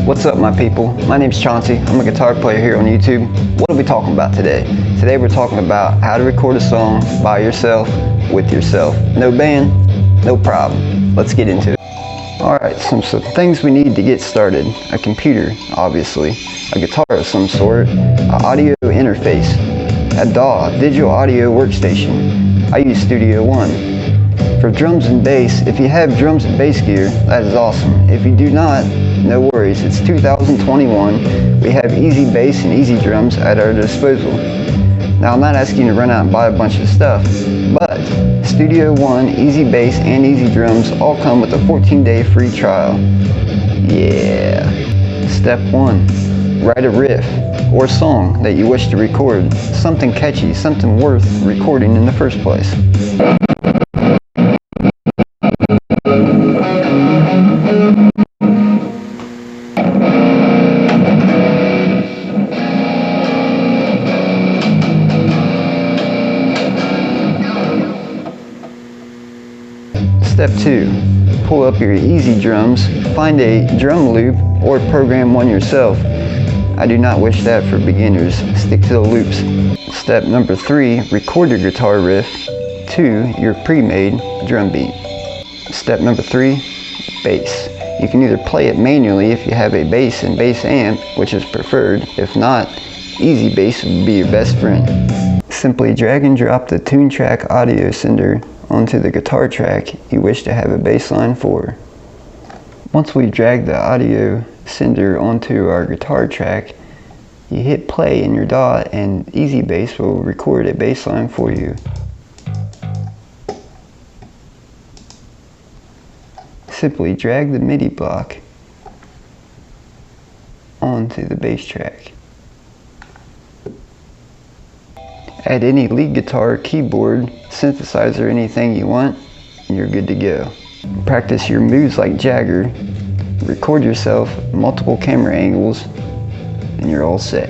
What's up, my people? My name's Chauncey. I'm a guitar player here on YouTube. What are we talking about today? Today we're talking about how to record a song by yourself, with yourself. No band, no problem. Let's get into it. Alright, some things we need to get started. A computer, obviously. A guitar of some sort. An audio interface. A DAW, digital audio workstation. I use Studio One. For drums and bass, if you have drums and bass gear, that is awesome. If you do not, no worries. It's 2021. We have easy bass and easy drums at our disposal. Now, I'm not asking you to run out and buy a bunch of stuff, but Studio One, easy bass, and easy drums all come with a 14-day free trial. Yeah. Step 1. Write a riff or song that you wish to record. Something catchy, something worth recording in the first place. Step 2. Pull up your easy drums, find a drum loop, or program one yourself. I do not wish that for beginners. Stick to the loops. Step number 3. Record your guitar riff to your pre-made drum beat. Step number 3. Bass. You can either play it manually if you have a bass and bass amp, which is preferred. If not, easy bass would be your best friend. Simply drag and drop the Toontrack audio sender onto the guitar track you wish to have a bass line for. Once we drag the audio sender onto our guitar track, you hit play in your DAW and Easy Bass will record a bass line for you. Simply drag the MIDI block onto the bass track. Add any lead guitar, keyboard, synthesizer, anything you want, and you're good to go. Practice your moves like Jagger, record yourself, multiple camera angles, and you're all set.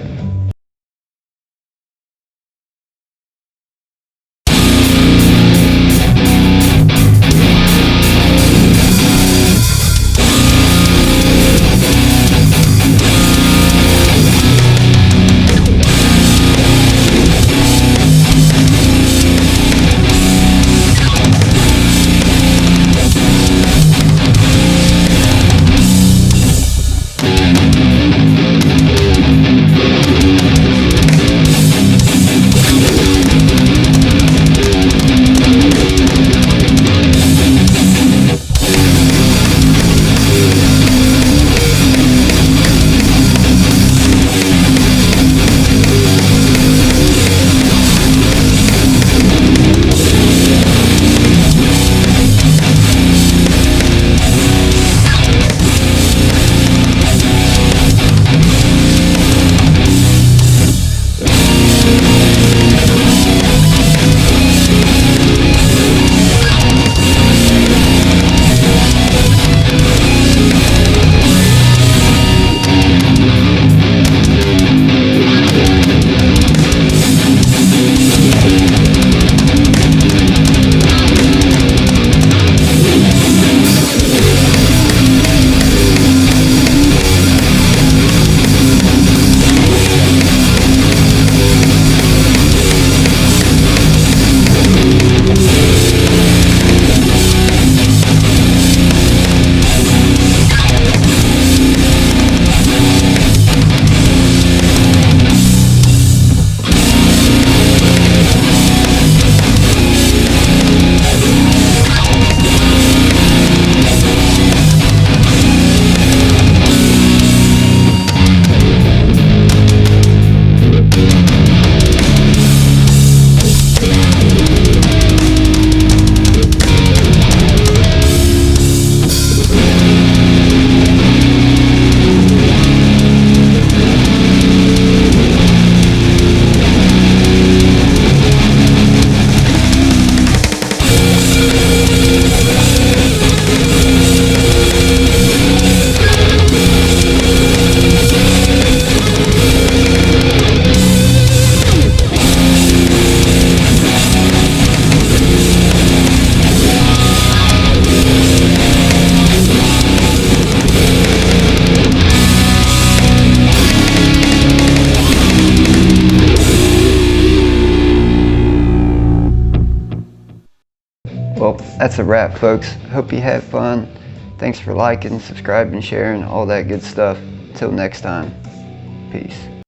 Well, that's a wrap, folks. Hope you had fun. Thanks for liking, subscribing, sharing, all that good stuff. Until next time, peace.